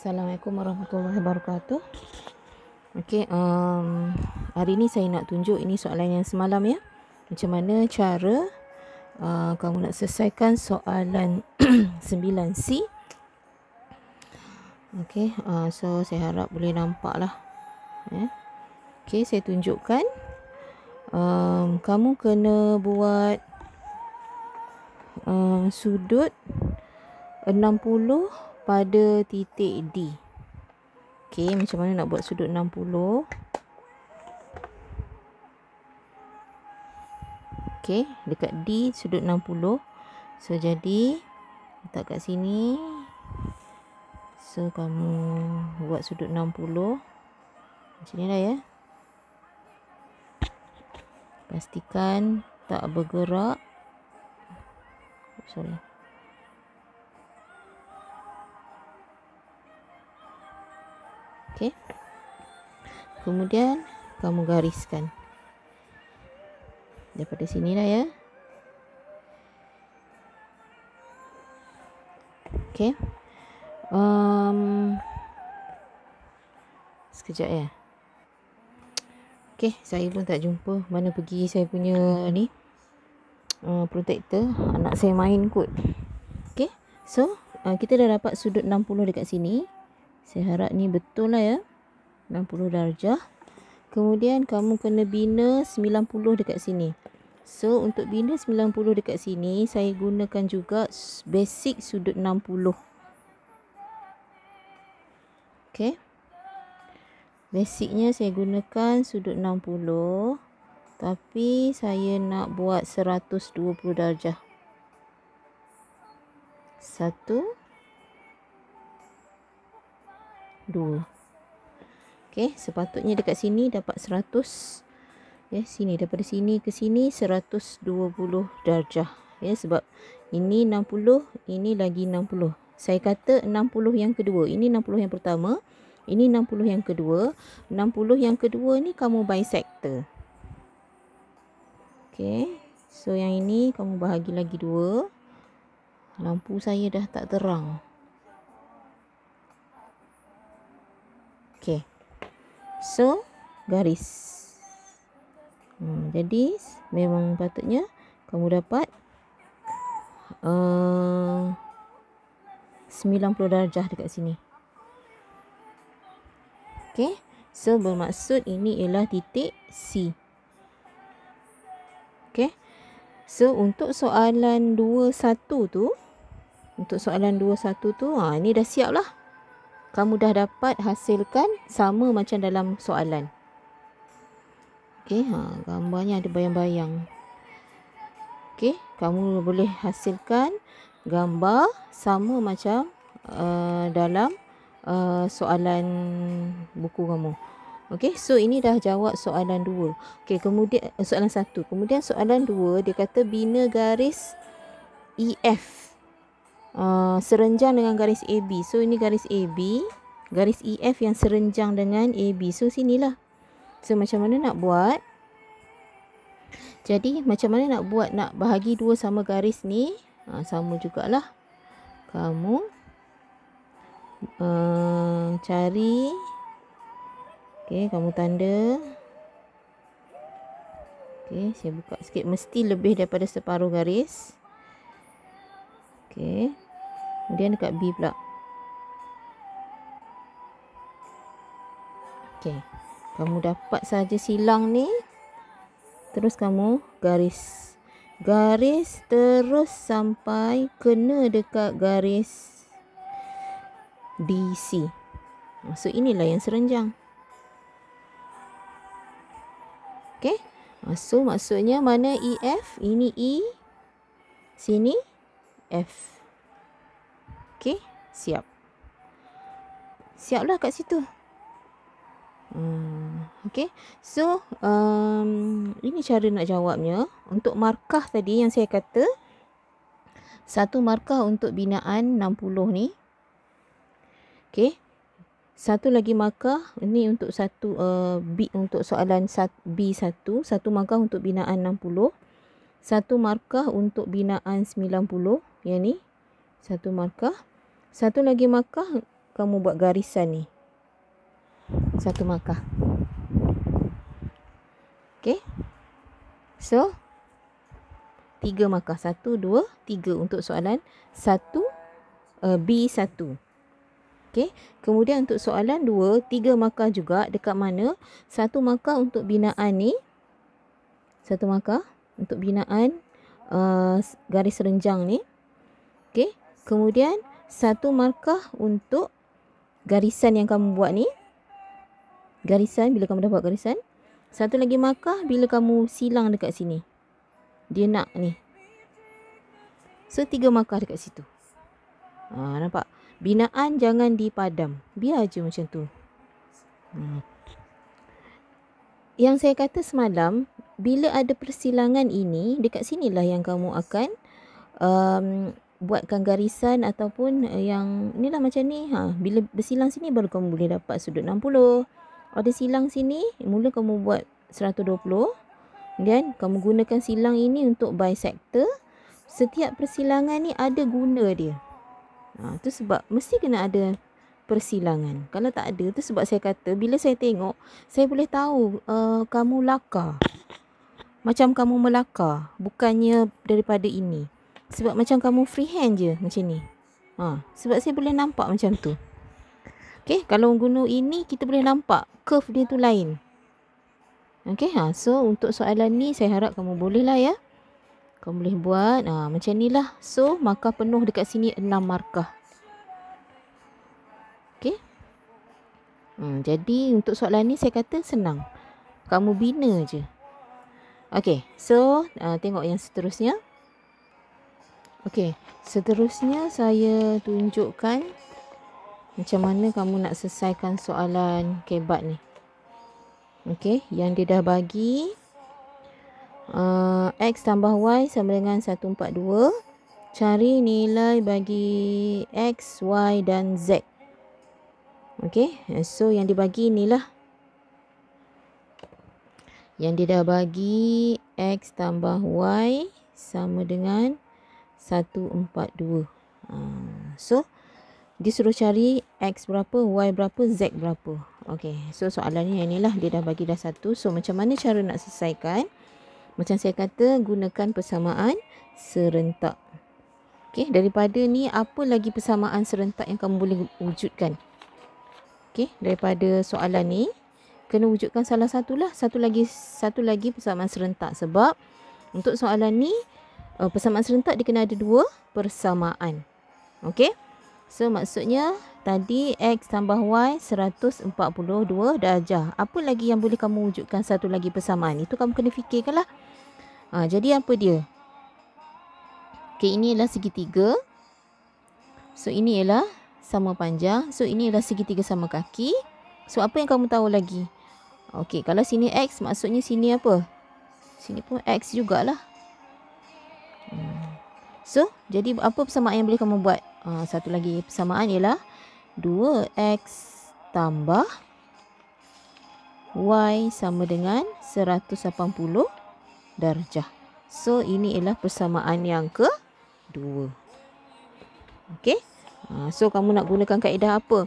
Assalamualaikum warahmatullahi wabarakatuh. Okey, hari ni saya nak tunjuk ini soalan yang semalam ya. Macam mana cara kamu nak selesaikan soalan 9C. Okey, so saya harap boleh nampak lah. Okey, saya tunjukkan. Kamu kena buat sudut 60 pada titik D. Okey, macam mana nak buat sudut 60? Okey, dekat D sudut 60. So jadi letak kat sini. So kamu buat sudut 60. Macam ni lah ya. Pastikan tak bergerak. Sorry. Okey. Kemudian kamu gariskan. Daripada sini lah ya. Okey. Sekejap ya. Okey, saya pun tak jumpa mana pergi saya punya ni protector. Anak saya main kot. Okey. So, kita dah dapat sudut 60 dekat sini. Saya harap ni betul lah ya. 60 darjah. Kemudian kamu kena bina 90 dekat sini. So untuk bina 90 dekat sini, saya gunakan juga basic sudut 60. Okey. Basicnya saya gunakan sudut 60. Tapi saya nak buat 120 darjah. 1, 2. Okey, sepatutnya dekat sini dapat 100. Ya, sini daripada sini ke sini 120 darjah. Ya, sebab ini 60, ini lagi 60. Saya kata 60 yang kedua. Ini 60 yang pertama, ini 60 yang kedua. 60 yang kedua ni kamu bisector. Okey. So yang ini kamu bahagi lagi 2. Lampu saya dah tak terang. Okey. So, garis. Jadi, memang patutnya kamu dapat 90 darjah dekat sini. Okey. So, bermaksud ini ialah titik C. Okey. So, untuk soalan 21 tu, ini dah siap lah. Kamu dah dapat hasilkan sama macam dalam soalan. Okey, gambarnya ada bayang-bayang. Okey, kamu boleh hasilkan gambar sama macam dalam soalan buku kamu. Okey, so ini dah jawab soalan 2. Okey, kemudian soalan 1. Kemudian soalan 2 dia kata bina garis EF. Serenjang dengan garis AB. So ini garis AB, garis EF yang serenjang dengan AB. So sinilah. So macam mana nak buat? Jadi macam mana nak buat, nak bahagi 2 sama garis ni? Sama jugalah. Kamu cari. Okey, kamu tanda. Okey, saya buka sikit. Mesti lebih daripada separuh garis. Okey. Kemudian dekat B pula. Okey. Kamu dapat saja silang ni. Terus kamu garis. Garis terus sampai kena dekat garis DC. So inilah yang serenjang. Okey. So maksudnya mana EF? Ini E. Sini F. Okey, siap. Siaplah kat situ. Okey. So, ini cara nak jawabnya. Untuk markah tadi yang saya kata, satu markah untuk binaan 60 ni. Okey. Satu lagi markah, ini untuk satu B, untuk soalan B1, satu markah untuk binaan 60. Satu markah untuk binaan 90, yang ni. Satu markah. Satu lagi markah kamu buat garisan ni. 1 markah. Okey. So 3 markah. 1, 2, 3 untuk soalan 1 B1. Okey. Kemudian untuk soalan 2, 3 markah juga. Dekat mana? 1 markah untuk binaan ni. 1 markah untuk binaan garis renjang ni. Okey. Kemudian 1 markah untuk garisan yang kamu buat ni. Garisan, bila kamu dah buat garisan. 1 lagi markah bila kamu silang dekat sini. Dia nak ni. So 3 markah dekat situ. Nampak? Binaan jangan dipadam. Biar je macam tu. Yang saya kata semalam, bila ada persilangan ini, dekat sinilah yang kamu akan buatkan garisan ataupun yang inilah macam ni. Bila bersilang sini baru kamu boleh dapat sudut 60. Ada silang sini, mula kamu buat 120. Dan kamu gunakan silang ini untuk bisector. Setiap persilangan ni ada guna dia. Tu sebab mesti kena ada persilangan. Kalau tak ada, tu sebab saya kata bila saya tengok, saya boleh tahu kamu lakar. Macam kamu melakar, bukannya daripada ini. Sebab macam kamu freehand je macam ni. Sebab saya boleh nampak macam tu. Okey, kalau guna ini kita boleh nampak curve dia tu lain. Okey, so untuk soalan ni saya harap kamu boleh lah ya. Kamu boleh buat macam ni lah. So markah penuh dekat sini 6 markah. Okey. Jadi untuk soalan ni saya kata senang. Kamu bina je. Okey, so tengok yang seterusnya. Okey, seterusnya saya tunjukkan macam mana kamu nak selesaikan soalan kebat ni. Okey, yang dia dah bagi X tambah Y sama dengan 142. Cari nilai bagi X, Y dan Z. Okey, so yang dibagi inilah. Yang dia dah bagi X tambah Y sama dengan 142. So dia suruh cari X berapa, Y berapa, Z berapa. Okey, so soalannya yang inilah. Dia dah bagi dah 1. So macam mana cara nak selesaikan? Macam saya kata, gunakan persamaan serentak. Okey, daripada ni apa lagi persamaan serentak yang kamu boleh wujudkan? Okey, daripada soalan ni kena wujudkan salah satulah. Satu lagi persamaan serentak. Sebab untuk soalan ni persamaan serentak dia kena ada 2 persamaan. Okey. So maksudnya tadi X tambah Y 142 darjah. Apa lagi yang boleh kamu wujudkan satu lagi persamaan? Itu kamu kena fikirkanlah. Jadi apa dia? Okey, ini ialah segitiga. So ini ialah sama panjang. So ini ialah segitiga sama kaki. So apa yang kamu tahu lagi? Okey, kalau sini X maksudnya sini apa? Sini pun X jugalah. So, jadi apa persamaan yang boleh kamu buat? Satu lagi persamaan ialah 2X tambah Y sama dengan 180 darjah. So, ini ialah persamaan yang kedua. Okey. So, kamu nak gunakan kaedah apa?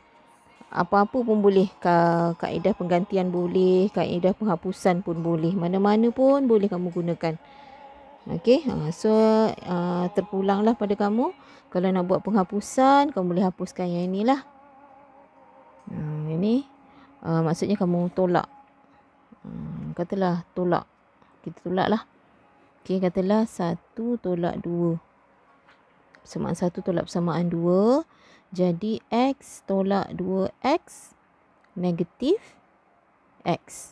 Apa-apa pun boleh. Kaedah penggantian boleh. Kaedah penghapusan pun boleh. Mana-mana pun boleh kamu gunakan. Okey. So, terpulanglah pada kamu. Kalau nak buat penghapusan, kamu boleh hapuskan yang inilah. Ini. Maksudnya kamu tolak. Katalah tolak. Kita tolak lah. Okey, katalah 1 tolak 2. Persamaan 1 tolak persamaan 2. Jadi X tolak 2X negatif X.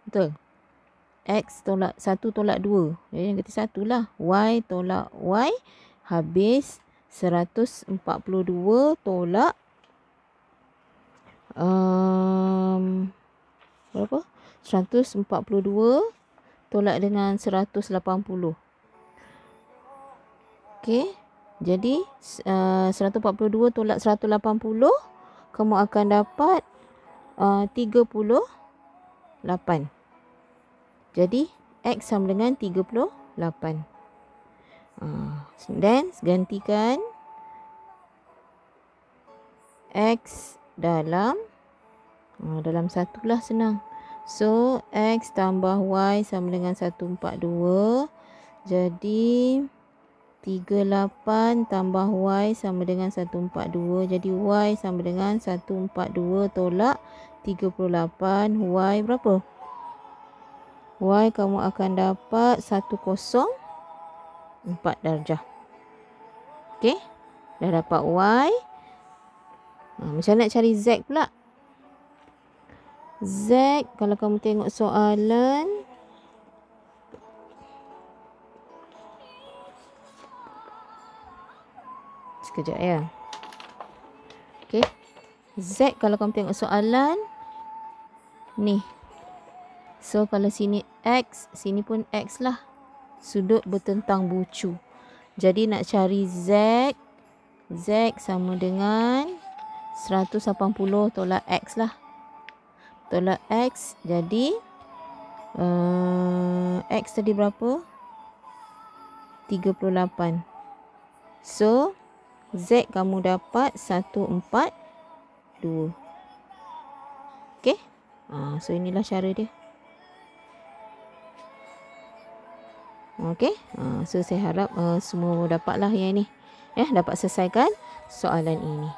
Betul? X tolak 1 tolak 2. Jadi negatif 1 lah. Y tolak Y. Habis 142 tolak berapa? 142 tolak dengan 180. Okey. Jadi 142 tolak 180 kamu akan dapat 38. Jadi X sama dengan 38. Dan gantikan X dalam satu lah, senang. So, X tambah Y sama dengan 142. Jadi, 38 tambah Y sama dengan 142. Jadi, Y sama dengan 142 tolak 38. Y berapa? Y kamu akan dapat 104 darjah. Okey. Dah dapat Y. Macam nak cari Z pula? Z, kalau kamu tengok soalan, sekejap ya. Okey. Z, kalau kamu tengok soalan ni. So, kalau sini X, sini pun X lah. Sudut bertentang bucu. Jadi, nak cari Z. Z sama dengan 180 tolak X lah. Tolak X, jadi X tadi berapa? 38. So, Z kamu dapat 142. Okey? So, inilah cara dia. Okey? So, saya harap semua dapatlah yang ni. Dapat selesaikan soalan ini.